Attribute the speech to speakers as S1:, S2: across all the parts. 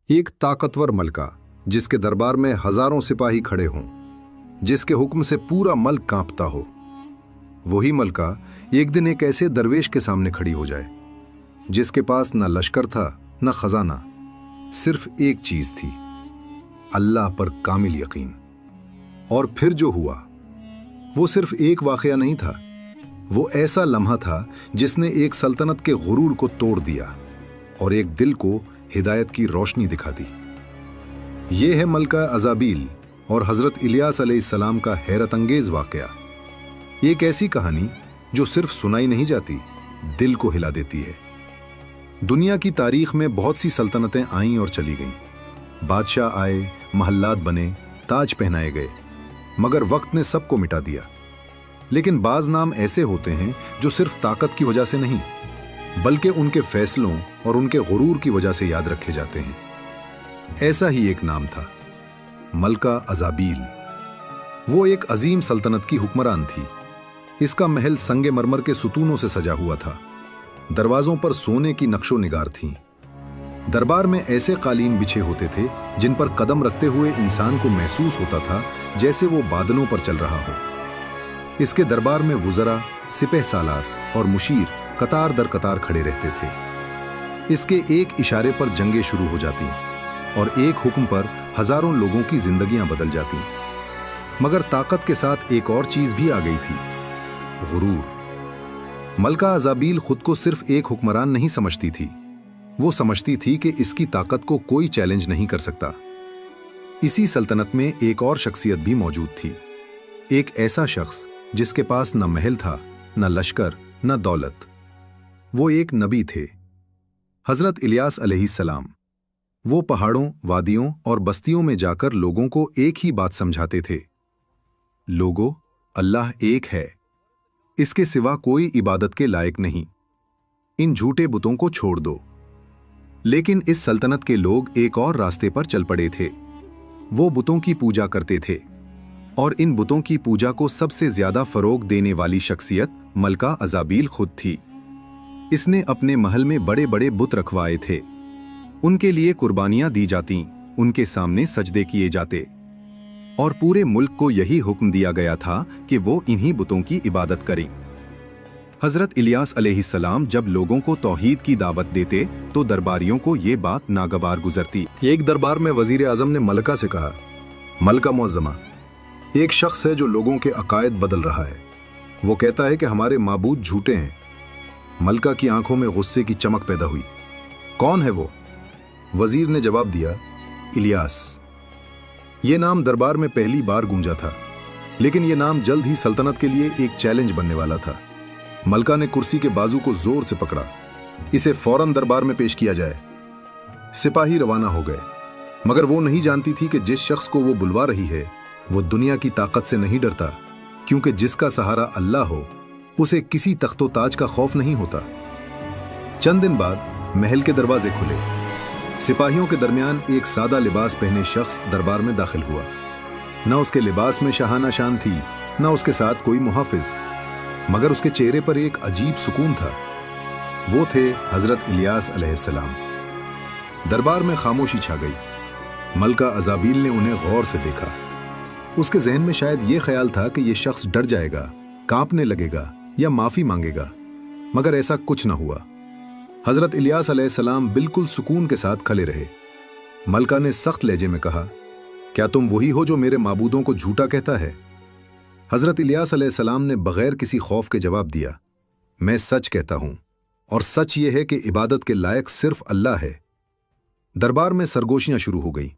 S1: एक ताकतवर मलका जिसके दरबार में हजारों सिपाही खड़े हों, जिसके हुक्म से पूरा मल्क कांपता हो। वही मलका एक दिन एक ऐसे दरवेश के सामने खड़ी हो जाए जिसके पास न लश्कर था न खजाना, सिर्फ एक चीज थी, अल्लाह पर कामिल यकीन। और फिर जो हुआ वो सिर्फ एक वाकया नहीं था, वो ऐसा लम्हा था जिसने एक सल्तनत के गुरूर को तोड़ दिया और एक दिल को हिदायत की रोशनी दिखा दी। ये है मलका अज़ाबील और हजरत इलियास अलैहिस्सलाम का हैरत अंगेज वाकया। एक ऐसी कहानी जो सिर्फ सुनाई नहीं जाती, दिल को हिला देती है। दुनिया की तारीख में बहुत सी सल्तनतें आईं और चली गईं। बादशाह आए, महल्लात बने, ताज पहनाए गए, मगर वक्त ने सबको मिटा दिया। लेकिन बाज नाम ऐसे होते हैं जो सिर्फ ताकत की वजह से नहीं, बल्कि उनके फैसलों और उनके गुरूर की वजह से याद रखे जाते हैं। ऐसा ही एक नाम था, मलका अज़ाबील। वो एक अजीम सल्तनत की हुक्मरान थी। इसका महल संगे मरमर के सुतूनों से सजा हुआ था। दरवाजों पर सोने की नक्शो निगार थीं। दरबार में ऐसे कालीन बिछे होते थे जिन पर कदम रखते हुए इंसान को महसूस होता था जैसे वो बादलों पर चल रहा हो। इसके दरबार में वुज़रा, सिपह सालार और मुशीर कतार दर कतार खड़े रहते थे। इसके एक इशारे पर जंगें शुरू हो जाती और एक हुक्म पर हजारों लोगों की जिंदगियां बदल जाती। मगर ताकत के साथ एक और चीज भी आ गई थी, गुरूर। मलका अज़ाबील खुद को सिर्फ एक हुक्मरान नहीं समझती थी, वो समझती थी कि इसकी ताकत को कोई चैलेंज नहीं कर सकता। इसी सल्तनत में एक और शख्सियत भी मौजूद थी, एक ऐसा शख्स जिसके पास न महल था, न लश्कर, न दौलत। वो एक नबी थे, हजरत इलियास अलैहिस्सलाम। वो पहाड़ों, वादियों और बस्तियों में जाकर लोगों को एक ही बात समझाते थे, लोगों, अल्लाह एक है, इसके सिवा कोई इबादत के लायक नहीं, इन झूठे बुतों को छोड़ दो। लेकिन इस सल्तनत के लोग एक और रास्ते पर चल पड़े थे। वो बुतों की पूजा करते थे और इन बुतों की पूजा को सबसे ज्यादा फरोग देने वाली शख्सियत मलका अज़ाबील खुद थी। इसने अपने महल में बड़े बड़े बुत रखवाए थे, उनके लिए कुर्बानियां दी जाती, उनके सामने सजदे किए जाते और पूरे मुल्क को यही हुक्म दिया गया था कि वो इन्हीं बुतों की इबादत करें। हजरत इलियास अलैहिस्सलाम जब लोगों को तौहीद की दावत देते तो दरबारियों को ये बात नागवार गुजरती। एक दरबार में वजीर आजम ने मलका से कहा, मलका मुअज़्ज़मा, एक शख्स है जो लोगों के अकायद बदल रहा है। वो कहता है कि हमारे माबूद झूठे हैं। मलका की आंखों में गुस्से की चमक पैदा हुई। कौन है वो? वजीर ने जवाब दिया, इलियास। ये नाम दरबार में पहली बार गूंजा था, लेकिन ये नाम जल्द ही सल्तनत के लिए एक चैलेंज बनने वाला था। मलका ने कुर्सी के बाजू को जोर से पकड़ा, इसे फौरन दरबार में पेश किया जाए। सिपाही रवाना हो गए, मगर वो नहीं जानती थी कि जिस शख्स को वो बुलवा रही है वो दुनिया की ताकत से नहीं डरता, क्योंकि जिसका सहारा अल्लाह हो उसे किसी तख्तो ताज का खौफ नहीं होता। चंद दिन बाद महल के दरवाजे खुले। सिपाहियों के दरमियान एक सादा लिबास पहने शख्स दरबार में दाखिल हुआ। न उसके लिबास में शाहाना शान थी, न उसके साथ कोई मुहाफिज, मगर उसके चेहरे पर एक अजीब सुकून था। वो थे हजरत इलियास अलैहिस्सलाम। दरबार में खामोशी छा गई। मलका अज़ाबील ने उन्हें गौर से देखा। उसके जहन में शायद ये ख्याल था कि यह शख्स डर जाएगा, कांपने लगेगा या माफी मांगेगा, मगर ऐसा कुछ न हुआ। हजरत इलियास अलैहिस्सलाम बिल्कुल सुकून के साथ खड़े रहे। मलका ने सख्त लहजे में कहा, क्या तुम वही हो जो मेरे माबूदों को झूठा कहता है? हजरत इलियास अलैहिस्सलाम ने बगैर किसी खौफ के जवाब दिया, मैं सच कहता हूं, और सच यह है कि इबादत के लायक सिर्फ अल्लाह है। दरबार में सरगोशियां शुरू हो गई।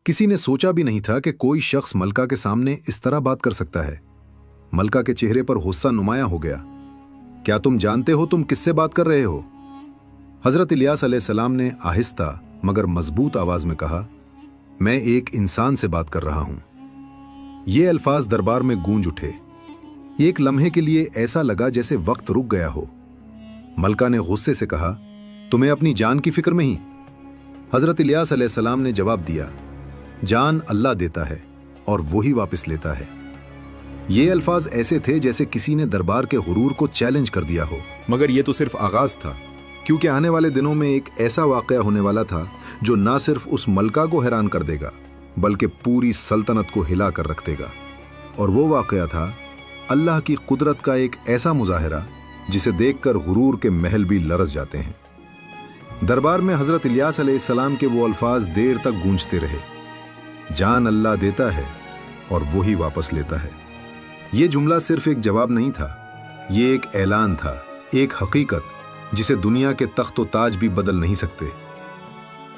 S1: किसी ने सोचा भी नहीं था कि कोई शख्स मलका के सामने इस तरह बात कर सकता है। मलका के चेहरे पर गुस्सा नुमायां हो गया। क्या तुम जानते हो तुम किससे बात कर रहे हो? हजरत इलियास अलैहिस्सलाम ने आहिस्ता मगर मजबूत आवाज में कहा, मैं एक इंसान से बात कर रहा हूं। ये अल्फाज दरबार में गूंज उठे। एक लम्हे के लिए ऐसा लगा जैसे वक्त रुक गया हो। मलका ने गुस्से से कहा, तुम्हें अपनी जान की फिक्र नहीं? हजरत इलियास अलैहिस्सलाम ने जवाब दिया, जान अल्लाह देता है और वही वापस लेता है। ये अल्फाज ऐसे थे जैसे किसी ने दरबार के गुरूर को चैलेंज कर दिया हो।
S2: मगर ये तो सिर्फ आगाज था,
S1: क्योंकि आने वाले दिनों में एक ऐसा वाकया होने वाला था जो ना सिर्फ उस मलका को हैरान कर देगा बल्कि पूरी सल्तनत को हिला कर रख देगा। और वो वाकया था अल्लाह की कुदरत का एक ऐसा मुजाहिरा जिसे देखकर गुरूर के महल भी लरज़ जाते हैं। दरबार में हजरत इलियास अलैहिस्सलाम के वो अल्फाज देर तक गूंजते रहे, जान अल्लाह देता है और वही वापस लेता है। ये जुमला सिर्फ एक जवाब नहीं था, ये एक ऐलान था, एक हकीकत जिसे दुनिया के तख्त व ताज भी बदल नहीं सकते।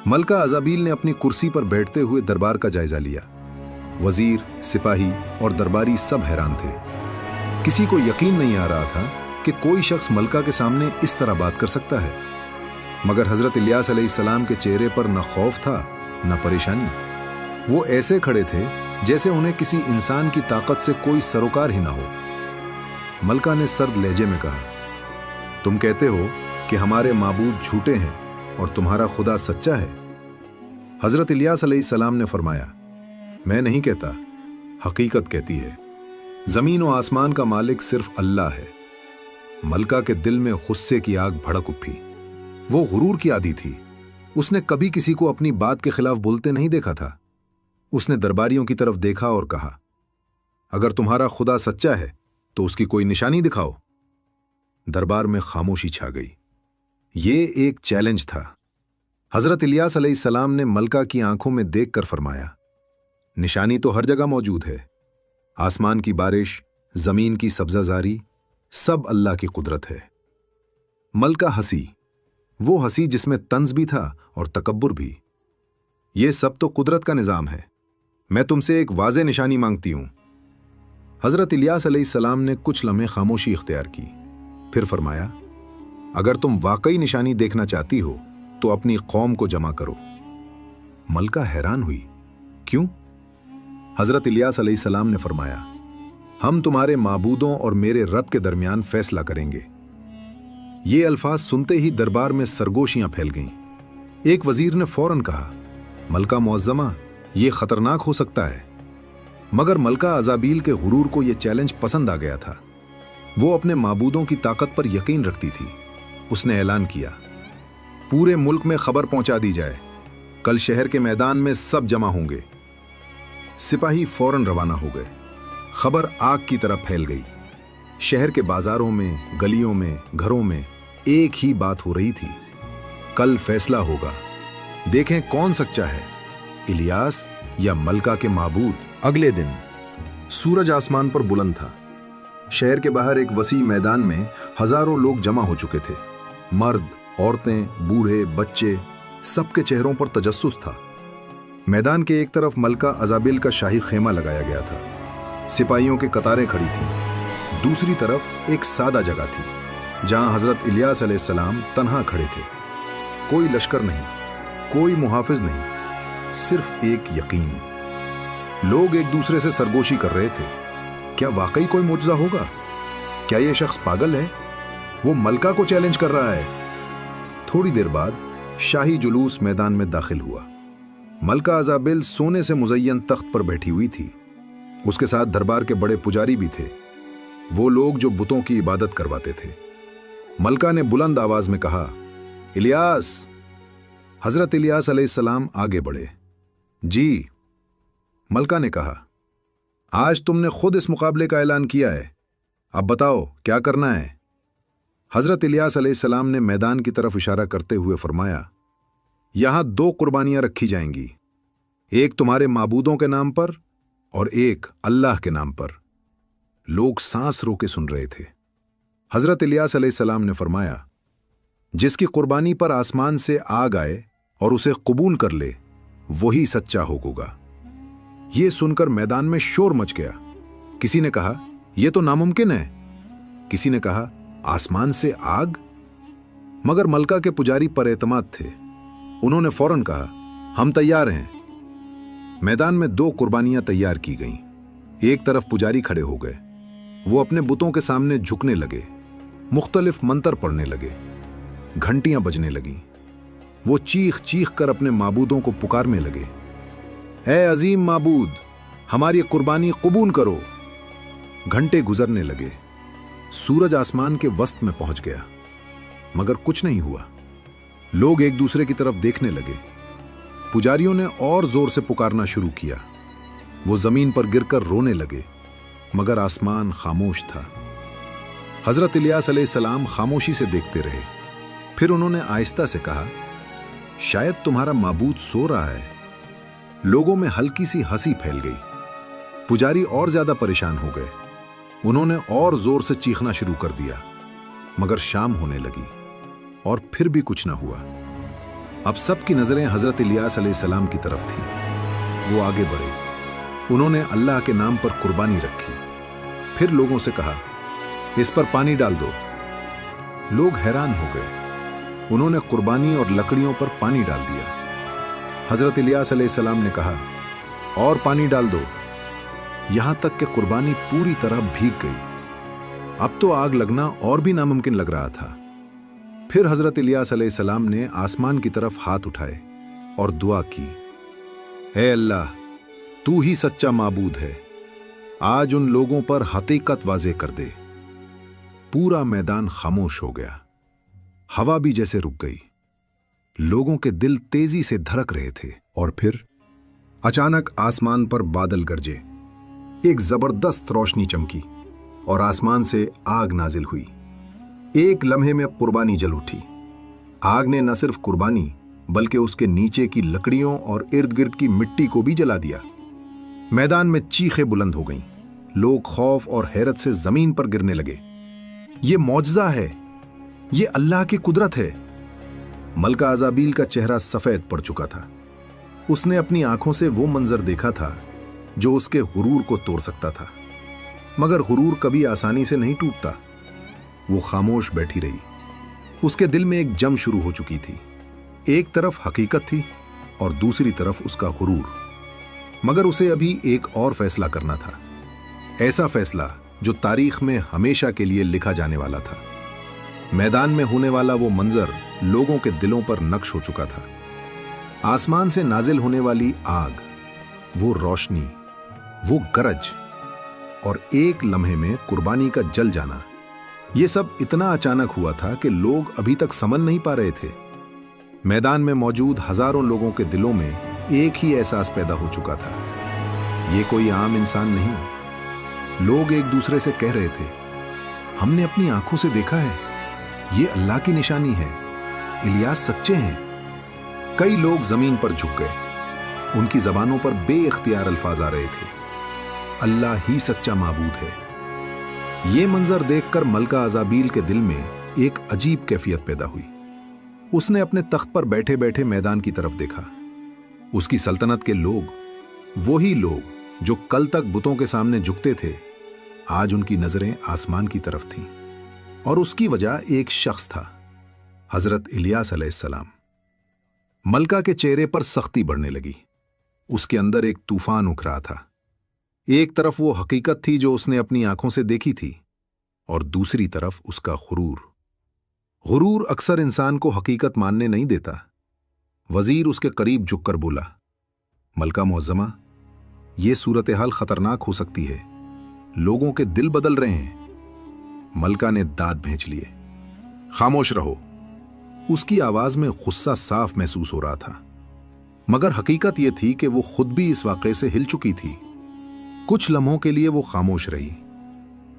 S1: मलका अज़ाबील ने अपनी कुर्सी पर बैठते हुए दरबार का जायजा लिया। वजीर, सिपाही और दरबारी सब हैरान थे। किसी को यकीन नहीं आ रहा था कि कोई शख्स मलका के सामने इस तरह बात कर सकता है। मगर हजरत इलियास अलैहिस्सलाम के चेहरे पर न खौफ था न परेशानी। वो ऐसे खड़े थे जैसे उन्हें किसी इंसान की ताकत से कोई सरोकार ही ना हो। मलका ने सर्द लहजे में कहा, तुम कहते हो कि हमारे माबूद झूठे हैं और तुम्हारा खुदा सच्चा है। हजरत इलियास अलैहिस्सलाम ने फरमाया, मैं नहीं कहता, हकीकत कहती है। जमीन और आसमान का मालिक सिर्फ अल्लाह है। मलका के दिल में गुस्से की आग भड़क उठी। वो गुरूर की आदी थी। उसने कभी किसी को अपनी बात के खिलाफ बोलते नहीं देखा था। उसने दरबारियों की तरफ देखा और कहा, अगर तुम्हारा खुदा सच्चा है तो उसकी कोई निशानी दिखाओ। दरबार में खामोशी छा गई। ये एक चैलेंज था। हजरत इलियास अलैहिस्सलाम ने मलका की आंखों में देखकर फरमाया, निशानी तो हर जगह मौजूद है। आसमान की बारिश, जमीन की सब्जाजारी, सब अल्लाह की कुदरत है। मलका हंसी, वो हंसी जिसमें तंज भी था और तकब्बुर भी। ये सब तो कुदरत का निजाम है। मैं तुमसे एक वाज़े निशानी मांगती हूं। हजरत इलियास अलैहिस्सलाम ने कुछ लम्हे खामोशी इख्तियार की, फिर फरमाया, अगर तुम वाकई निशानी देखना चाहती हो तो अपनी कौम को जमा करो। मलका हैरान हुई, क्यों? हजरत इलियास अलैहिस्सलाम ने फरमाया, हम तुम्हारे माबूदों और मेरे रब के दरमियान फैसला करेंगे। ये अल्फाज सुनते ही दरबार में सरगोशियां फैल गईं। एक वजीर ने फौरन कहा, मलका मुअज्जमा, ये खतरनाक हो सकता है। मगर मलका अज़ाबील के गुरूर को यह चैलेंज पसंद आ गया था। वो अपने माबूदों की ताकत पर यकीन रखती थी। उसने ऐलान किया, पूरे मुल्क में खबर पहुंचा दी जाए, कल शहर के मैदान में सब जमा होंगे। सिपाही फौरन रवाना हो गए। खबर आग की तरह फैल गई। शहर के बाजारों में, गलियों में, घरों में एक ही बात हो रही थी, कल फैसला होगा। देखें कौन सच्चा है, इलियास या मलका के माबूद। अगले दिन सूरज आसमान पर बुलंद था। शहर के बाहर एक वसी मैदान में हजारों लोग जमा हो चुके थे। मर्द, औरतें, बूढ़े, बच्चे, सबके चेहरों पर तजस्सुस था। मैदान के एक तरफ मलका अज़ाबिल का शाही खेमा लगाया गया था। सिपाहियों की कतारें खड़ी थीं। दूसरी तरफ एक सादा जगह थी जहां हजरत इलियास अलैहिस्सलाम तन्हा खड़े थे। कोई लश्कर नहीं, कोई मुहाफिज नहीं, सिर्फ एक यकीन। लोग एक दूसरे से सरगोशी कर रहे थे, क्या वाकई कोई मुजज़ा होगा? क्या यह शख्स पागल है? वो मलका को चैलेंज कर रहा है। थोड़ी देर बाद शाही जुलूस मैदान में दाखिल हुआ। मलका अज़ाबिल सोने से मुज़य्यन तख्त पर बैठी हुई थी। उसके साथ दरबार के बड़े पुजारी भी थे, वो लोग जो बुतों की इबादत करवाते थे। मलका ने बुलंद आवाज में कहा, इलियास। हजरत इलियास अलैहिस्सलाम आगे बढ़े। जी। मलका ने कहा, आज तुमने खुद इस मुकाबले का ऐलान किया है, अब बताओ क्या करना है? हजरत इलियास अलैहिस्सलाम ने मैदान की तरफ इशारा करते हुए फरमाया, यहां 2 कुर्बानियां रखी जाएंगी, एक तुम्हारे माबूदों के नाम पर और एक अल्लाह के नाम पर। लोग सांस रोके सुन रहे थे। हजरत इलियास अलैहिस्सलाम ने फरमाया, जिसकी कुर्बानी पर आसमान से आग आए और उसे कबूल कर ले, वही सच्चा होगा। यह सुनकर मैदान में शोर मच गया। किसी ने कहा, यह तो नामुमकिन है। किसी ने कहा, आसमान से आग? मगर मलका के पुजारी पर एतमाद थे। उन्होंने फौरन कहा, हम तैयार हैं। मैदान में 2 कुर्बानियां तैयार की गईं। एक तरफ पुजारी खड़े हो गए। वो अपने बुतों के सामने झुकने लगे, मुख्तलिफ मंत्र पढ़ने लगे, घंटियां बजने लगीं। वो चीख चीख कर अपने माबूदों को पुकारने लगे, ऐ अजीम माबूद, हमारी कुर्बानी कबूल करो। घंटे गुजरने लगे। सूरज आसमान के वस्त में पहुंच गया, मगर कुछ नहीं हुआ। लोग एक दूसरे की तरफ देखने लगे। पुजारियों ने और जोर से पुकारना शुरू किया। वो जमीन पर गिरकर रोने लगे, मगर आसमान खामोश था। हजरत इलियास अलैहिस्सलाम खामोशी से देखते रहे। फिर उन्होंने आहिस्ता से कहा, शायद तुम्हारा माबूद सो रहा है। लोगों में हल्की सी हंसी फैल गई। पुजारी और ज्यादा परेशान हो गए। उन्होंने और जोर से चीखना शुरू कर दिया, मगर शाम होने लगी और फिर भी कुछ ना हुआ। अब सबकी नजरें हजरत इलियास अलैहिस्सलाम की तरफ थी। वो आगे बढ़े। उन्होंने अल्लाह के नाम पर कुर्बानी रखी। फिर लोगों से कहा, इस पर पानी डाल दो। लोग हैरान हो गए। उन्होंने कुर्बानी और लकड़ियों पर पानी डाल दिया। हजरत इलियास अलैहिस्सलाम ने कहा, और पानी डाल दो, यहां तक कि कुर्बानी पूरी तरह भीग गई। अब तो आग लगना और भी नामुमकिन लग रहा था। फिर हजरत इलियास अलैहिस्सलाम ने आसमान की तरफ हाथ उठाए और दुआ की, ऐ अल्लाह, तू ही सच्चा माबूद है। आज उन लोगों पर हकीकत वाज़े कर दे। पूरा मैदान खामोश हो गया। हवा भी जैसे रुक गई। लोगों के दिल तेजी से धड़क रहे थे। और फिर अचानक आसमान पर बादल गरजे। एक जबरदस्त रोशनी चमकी और आसमान से आग नाजिल हुई। एक लम्हे में कुर्बानी जल उठी। आग ने न सिर्फ कुर्बानी बल्कि उसके नीचे की लकड़ियों और इर्द गिर्द की मिट्टी को भी जला दिया। मैदान में चीखें बुलंद हो गईं। लोग खौफ और हैरत से जमीन पर गिरने लगे। ये मौजज़ा है, ये अल्लाह की कुदरत है। मलका अज़ाबील का चेहरा सफेद पड़ चुका था। उसने अपनी आंखों से वो मंजर देखा था जो उसके गुरूर को तोड़ सकता था, मगर गुरूर कभी आसानी से नहीं टूटता। वो खामोश बैठी रही। उसके दिल में एक जंग शुरू हो चुकी थी। एक तरफ हकीकत थी और दूसरी तरफ उसका गुरूर। मगर उसे अभी एक और फैसला करना था, ऐसा फैसला जो तारीख में हमेशा के लिए लिखा जाने वाला था। मैदान में होने वाला वो मंजर लोगों के दिलों पर नक्श हो चुका था। आसमान से नाजिल होने वाली आग, वो रोशनी, वो गरज और एक लम्हे में कुर्बानी का जल जाना, ये सब इतना अचानक हुआ था कि लोग अभी तक समझ नहीं पा रहे थे। मैदान में मौजूद हजारों लोगों के दिलों में एक ही एहसास पैदा हो चुका था, ये कोई आम इंसान नहीं। लोग एक दूसरे से कह रहे थे, हमने अपनी आंखों से देखा है, ये अल्लाह की निशानी है, इलियास सच्चे हैं। कई लोग जमीन पर झुक गए। उनकी जबानों पर बेइख्तियार अल्फाज आ रहे थे, अल्लाह ही सच्चा माबूद है। ये मंजर देखकर मलका अज़ाबील के दिल में एक अजीब कैफियत पैदा हुई। उसने अपने तख्त पर बैठे बैठे मैदान की तरफ देखा। उसकी सल्तनत के लोग, वही लोग जो कल तक बुतों के सामने झुकते थे, आज उनकी नजरें आसमान की तरफ थीं। और उसकी वजह एक शख्स था, हजरत इलियास अलैहिस्सलाम। मलका के चेहरे पर सख्ती बढ़ने लगी। उसके अंदर एक तूफान उठ रहा था। एक तरफ वो हकीकत थी जो उसने अपनी आंखों से देखी थी, और दूसरी तरफ उसका गुरूर। गुरूर अक्सर इंसान को हकीकत मानने नहीं देता। वजीर उसके करीब झुककर बोला, मलका मुअज्जमा, ये सूरत हाल खतरनाक हो सकती है, लोगों के दिल बदल रहे हैं। मलका ने दांत भींच लिए। खामोश रहो। उसकी आवाज में गुस्सा साफ महसूस हो रहा था, मगर हकीकत यह थी कि वो खुद भी इस वाक़े से हिल चुकी थी। कुछ लम्हों के लिए वो खामोश रही।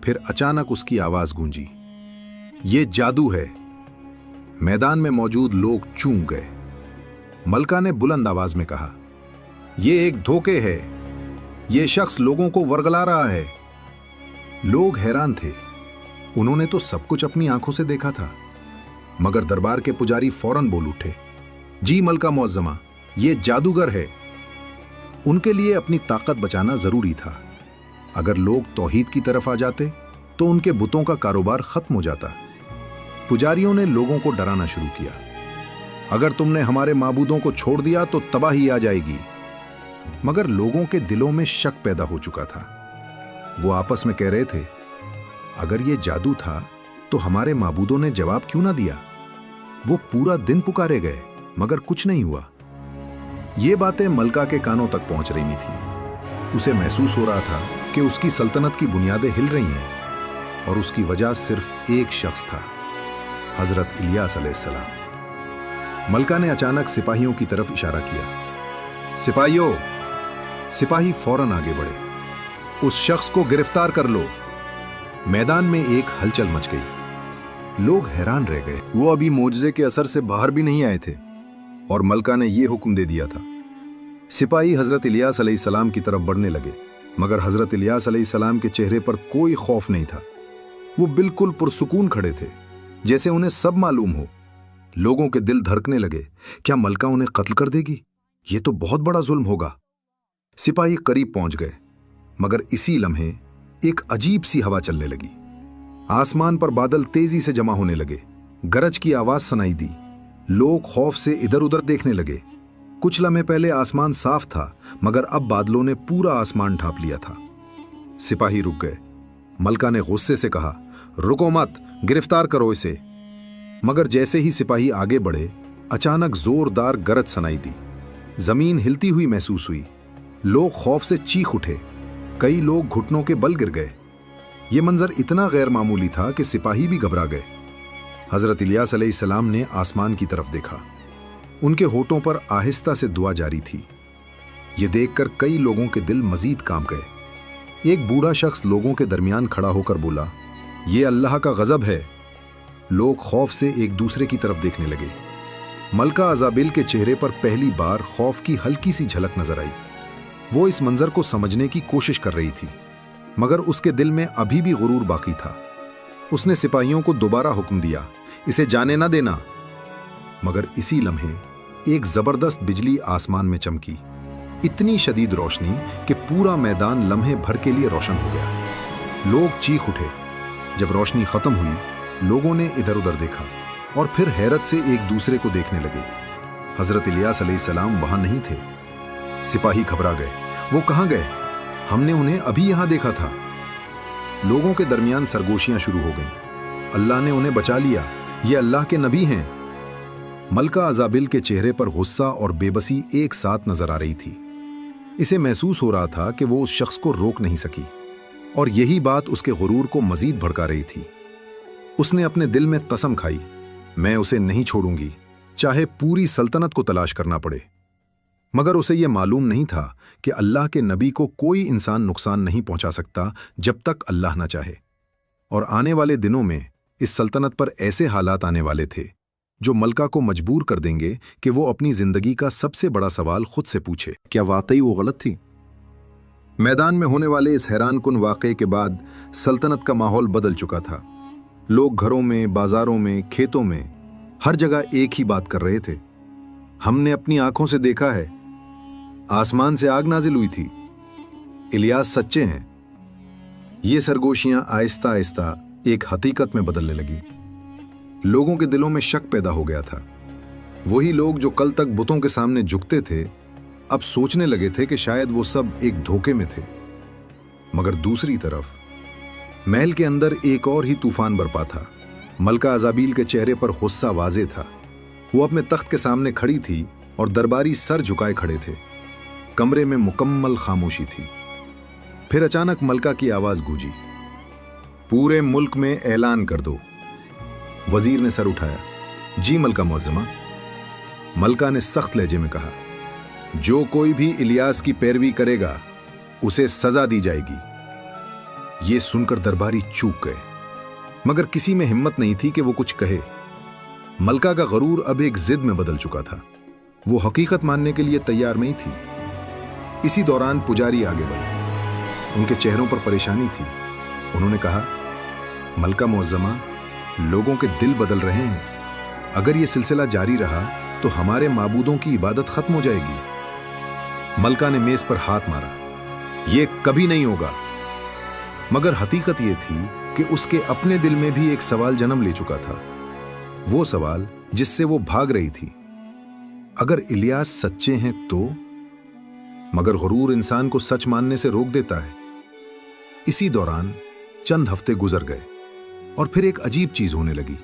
S1: फिर अचानक उसकी आवाज गूंजी, ये जादू है। मैदान में मौजूद लोग चूम गए। मलका ने बुलंद आवाज में कहा, यह एक धोखे है, यह शख्स लोगों को वर्गला रहा है। लोग हैरान थे। उन्होंने तो सब कुछ अपनी आंखों से देखा था। मगर दरबार के पुजारी फौरन बोल उठे, जी मलका मुअज्जमा, यह जादूगर है। उनके लिए अपनी ताकत बचाना जरूरी था। अगर लोग तौहीद की तरफ आ जाते तो उनके बुतों का कारोबार खत्म हो जाता। पुजारियों ने लोगों को डराना शुरू किया, अगर तुमने हमारे माबूदों को छोड़ दिया तो तबाही आ जाएगी। मगर लोगों के दिलों में शक पैदा हो चुका था। वो आपस में कह रहे थे, अगर ये जादू था तो हमारे माबूदों ने जवाब क्यों ना दिया? वो पूरा दिन पुकारे गए मगर कुछ नहीं हुआ। ये बातें मलका के कानों तक पहुंच रही थी। उसे महसूस हो रहा था कि उसकी सल्तनत की बुनियादें हिल रही हैं, और उसकी वजह सिर्फ एक शख्स था, हजरत इलियास अलैहिस्सलाम। मलका ने अचानक सिपाहियों की तरफ इशारा किया। सिपाहियों! सिपाही फौरन आगे बढ़े। उस शख्स को गिरफ्तार कर लो। मैदान में एक हलचल मच गई। लोग हैरान रह गए। वो अभी मोजज़े के असर से बाहर भी नहीं आए थे और मलका ने यह हुक्म दे दिया था। सिपाही हजरत इलियास अलैहिस्सलाम की तरफ बढ़ने लगे, मगर हजरत इलियास अलैहिस्सलाम के चेहरे पर कोई खौफ नहीं था। वो बिल्कुल पुरसुकून खड़े थे, जैसे उन्हें सब मालूम हो। लोगों के दिल धड़कने लगे। क्या मलका उन्हें कत्ल कर देगी? ये तो बहुत बड़ा जुल्म होगा। सिपाही करीब पहुंच गए, मगर इसी लम्हे एक अजीब सी हवा चलने लगी। आसमान पर बादल तेजी से जमा होने लगे। गरज की आवाज सुनाई दी। लोग खौफ से इधर उधर देखने लगे। कुछ लम्हे पहले आसमान साफ था, मगर अब बादलों ने पूरा आसमान ढांप लिया था। सिपाही रुक गए। मलका ने गुस्से से कहा, रुको मत, गिरफ्तार करो इसे। मगर जैसे ही सिपाही आगे बढ़े, अचानक जोरदार गरज सुनाई दी। जमीन हिलती हुई महसूस हुई। लोग खौफ से चीख उठे। कई लोग घुटनों के बल गिर गए। यह मंजर इतना गैर मामूली था कि सिपाही भी घबरा गए। हजरत इलियास अलैहिस्सलाम ने आसमान की तरफ देखा। उनके होठों पर आहिस्ता से दुआ जारी थी। यह देखकर कई लोगों के दिल मजीद कांप गए। एक बूढ़ा शख्स लोगों के दरमियान खड़ा होकर बोला, यह अल्लाह का गजब है। लोग खौफ से एक दूसरे की तरफ देखने लगे। मलका अज़ाबिल के चेहरे पर पहली बार खौफ की हल्की सी झलक नजर आई। वो इस मंजर को समझने की कोशिश कर रही थी, मगर उसके दिल में अभी भी गुरूर बाकी था। उसने सिपाहियों को दोबारा हुक्म दिया, इसे जाने ना देना। मगर इसी लम्हे एक जबरदस्त बिजली आसमान में चमकी। इतनी शदीद रोशनी कि पूरा मैदान लम्हे भर के लिए रोशन हो गया। लोग चीख उठे। जब रोशनी खत्म हुई, लोगों ने इधर उधर देखा और फिर हैरत से एक दूसरे को देखने लगे। हजरत इलियास अलैहिस्सलाम वहां नहीं थे। सिपाही घबरा गए। वो कहां गए? हमने उन्हें अभी यहां देखा था। लोगों के दरमियान सरगोशियां शुरू हो गईं। अल्लाह ने उन्हें बचा लिया, ये अल्लाह के नबी हैं। मलका अज़ाबिल के चेहरे पर गुस्सा और बेबसी एक साथ नजर आ रही थी। इसे महसूस हो रहा था कि वो उस शख्स को रोक नहीं सकी, और यही बात उसके गुरूर को मजीद भड़का रही थी। उसने अपने दिल में कसम खाई, मैं उसे नहीं छोड़ूंगी, चाहे पूरी सल्तनत को तलाश करना पड़े। मगर उसे यह मालूम नहीं था कि अल्लाह के नबी को कोई इंसान नुकसान नहीं पहुंचा सकता जब तक अल्लाह ना चाहे। और आने वाले दिनों में इस सल्तनत पर ऐसे हालात आने वाले थे जो मलका को मजबूर कर देंगे कि वो अपनी जिंदगी का सबसे बड़ा सवाल खुद से पूछे, क्या वाकई वो गलत थी? मैदान में होने वाले इस हैरानकुन वाक़े के बाद सल्तनत का माहौल बदल चुका था। लोग घरों में, बाजारों में, खेतों में, हर जगह एक ही बात कर रहे थे, हमने अपनी आंखों से देखा है, आसमान से आग नाजिल हुई थी, इलियास सच्चे हैं। ये सरगोशियां आहिस्ता आहिस्ता एक हकीकत में बदलने लगी। लोगों के दिलों में शक पैदा हो गया था। वही लोग जो कल तक बुतों के सामने झुकते थे, अब सोचने लगे थे कि शायद वो सब एक धोखे में थे। मगर दूसरी तरफ महल के अंदर एक और ही तूफान बरपा था। मलका अज़ाबिल के चेहरे पर गुस्सा वाज़े था। वो अपने तख्त के सामने खड़ी थी और दरबारी सर झुकाए खड़े थे। कमरे में मुकम्मल खामोशी थी। फिर अचानक मलका की आवाज गूंजी, पूरे मुल्क में ऐलान कर दो। वजीर ने सर उठाया, जी मलका मुअज्जमा। मलका ने सख्त लहजे में कहा, जो कोई भी इलियास की पैरवी करेगा उसे सजा दी जाएगी। ये सुनकर दरबारी चूक गए, मगर किसी में हिम्मत नहीं थी कि वो कुछ कहे। मलका का गरूर अब एक जिद में बदल चुका था। वो हकीकत मानने के लिए तैयार नहीं थी। इसी दौरान पुजारी आगे बढ़े। उनके चेहरों पर परेशानी थी। उन्होंने कहा, मलका मुअज्जमा, लोगों के दिल बदल रहे हैं। अगर ये सिलसिला जारी रहा तो हमारे माबूदों की इबादत खत्म हो जाएगी। मलका ने मेज पर हाथ मारा, ये कभी नहीं होगा। मगर हकीकत ये थी कि उसके अपने दिल में भी एक सवाल जन्म ले चुका था। वो सवाल जिससे वो भाग रही थी, अगर इलियास सच्चे हैं तो? मगर गुरूर इंसान को सच मानने से रोक देता है। इसी दौरान चंद हफ्ते गुजर गए और फिर एक अजीब चीज होने लगी।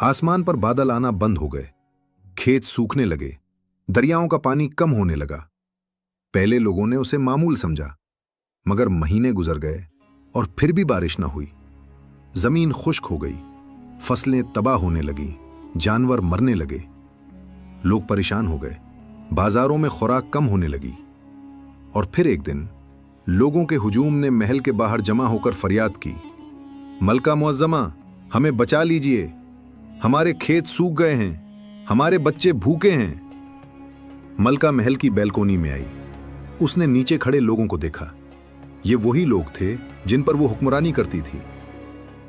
S1: आसमान पर बादल आना बंद हो गए, खेत सूखने लगे, दरियाओं का पानी कम होने लगा। पहले लोगों ने उसे मामूल समझा, मगर महीने गुजर गए और फिर भी बारिश ना हुई। जमीन खुश्क हो गई, फसलें तबाह होने लगी, जानवर मरने लगे। लोग परेशान हो गए, बाजारों में खुराक कम होने लगी। और फिर एक दिन लोगों के हुजूम ने महल के बाहर जमा होकर फरियाद की, मलका मुअज्जमा, हमें बचा लीजिए, हमारे खेत सूख गए हैं, हमारे बच्चे भूखे हैं। मलका महल की बैल्कोनी में आई। उसने नीचे खड़े लोगों को देखा। ये वही लोग थे जिन पर वो हुक्मरानी करती थी,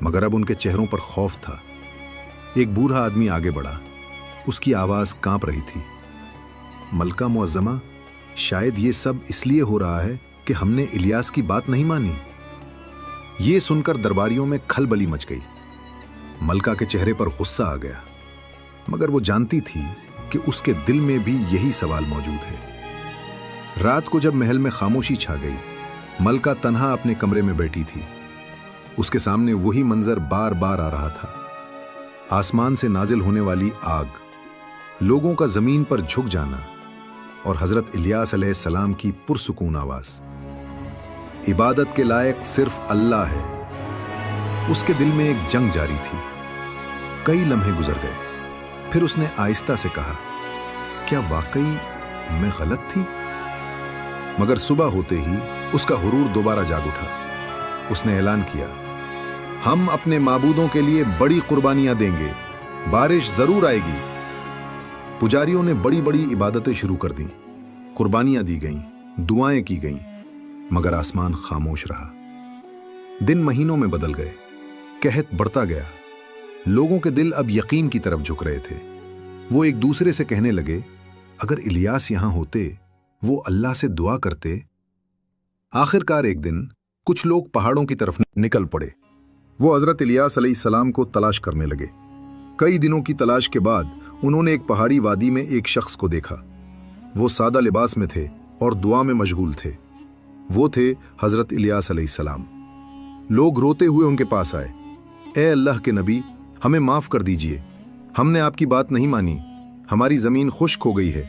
S1: मगर अब उनके चेहरों पर खौफ था। एक बूढ़ा आदमी आगे बढ़ा, उसकी आवाज कांप रही थी, मलका मुअज्जमा, शायद ये सब इसलिए हो रहा है कि हमने इलियास की बात नहीं मानी। ये सुनकर दरबारियों में खलबली मच गई। मलका के चेहरे पर गुस्सा आ गया, मगर वो जानती थी कि उसके दिल में भी यही सवाल मौजूद है। रात को जब महल में खामोशी छा गई, मलका तन्हा अपने कमरे में बैठी थी। उसके सामने वही मंजर बार बार आ रहा था, आसमान से नाजिल होने वाली आग, लोगों का जमीन पर झुक जाना और हजरत इलियास अलैहिस्सलाम की पुरसुकून आवाज, इबादत के लायक सिर्फ अल्लाह है। उसके दिल में एक जंग जारी थी। कई लम्हे गुजर गए, फिर उसने आहिस्ता से कहा, क्या वाकई मैं गलत थी? मगर सुबह होते ही उसका गुरूर दोबारा जाग उठा। उसने ऐलान किया, हम अपने माबूदों के लिए बड़ी कुर्बानियां देंगे, बारिश जरूर आएगी। पुजारियों ने बड़ी बड़ी इबादतें शुरू कर दी, कुर्बानियां दी गईं, दुआएं की गईं, मगर आसमान खामोश रहा। दिन महीनों में बदल गए, कहत बढ़ता गया। लोगों के दिल अब यकीन की तरफ झुक रहे थे। वो एक दूसरे से कहने लगे, अगर इलियास यहां होते, वो अल्लाह से दुआ करते। आखिरकार एक दिन कुछ लोग पहाड़ों की तरफ निकल पड़े। वो हजरत इलियास अलैहिस्सलाम को तलाश करने लगे। कई दिनों की तलाश के बाद उन्होंने एक पहाड़ी वादी में एक शख्स को देखा। वो सादा लिबास में थे और दुआ में मशगूल थे। वो थे हजरत इलियास अलैहिस्सलाम। लोग रोते हुए उनके पास आए, ए अल्लाह के नबी, हमें माफ कर दीजिए, हमने आपकी बात नहीं मानी, हमारी जमीन खुश्क हो गई है।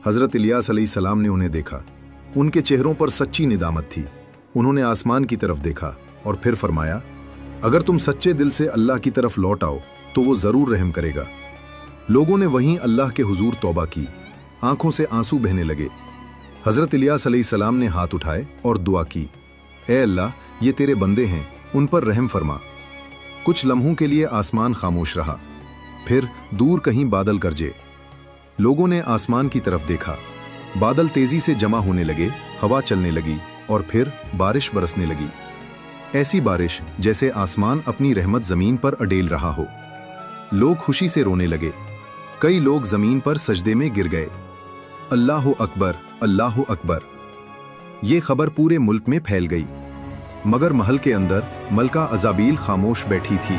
S1: हजरत इलियास अलैहिस्सलाम ने उन्हें देखा। उनके चेहरों पर सच्ची निदामत थी। उन्होंने आसमान की तरफ देखा और फिर फरमाया, अगर तुम सच्चे दिल से अल्लाह की तरफ लौट आओ तो वो जरूर रहम करेगा। लोगों ने वहीं अल्लाह के हुजूर तौबा की, आंखों से आंसू बहने लगे। हजरत इलियास अलैहिस्सलाम ने हाथ उठाए और दुआ की, ए अल्लाह, ये तेरे बंदे हैं, उन पर रहम फरमा। कुछ लम्हों के लिए आसमान खामोश रहा, फिर दूर कहीं बादल गरजे। लोगों ने आसमान की तरफ देखा। बादल तेजी से जमा होने लगे, हवा चलने लगी और फिर बारिश बरसने लगी। ऐसी बारिश जैसे आसमान अपनी रहमत जमीन पर अडेल रहा हो। लोग खुशी से रोने लगे। कई लोग जमीन पर सजदे में गिर गए। अल्लाहु अकबर, अल्लाहु अकबर। ये खबर पूरे मुल्क में फैल गई। मगर महल के अंदर मलका अज़ाबील खामोश बैठी थी।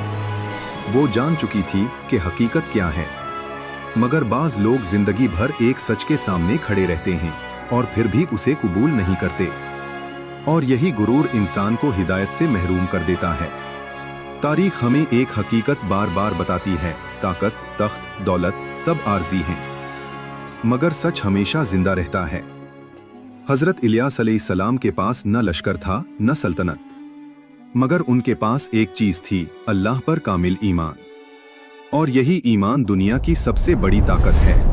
S1: वो जान चुकी थी कि हकीकत क्या है, मगर बाज लोग जिंदगी भर एक सच के सामने खड़े रहते हैं और फिर भी उसे कबूल नहीं करते। और यही गुरूर इंसान को हिदायत से महरूम कर देता है। तारीख हमें एक हकीकत बार बार बताती है, ताकत, तख्त, दौलत सब आर्जी हैं, मगर सच हमेशा जिंदा रहता है। हजरत इलियास अलैहिस्सलाम के पास न लश्कर था न सल्तनत, मगर उनके पास एक चीज थी, अल्लाह पर कामिल ईमान। और यही ईमान दुनिया की सबसे बड़ी ताकत है।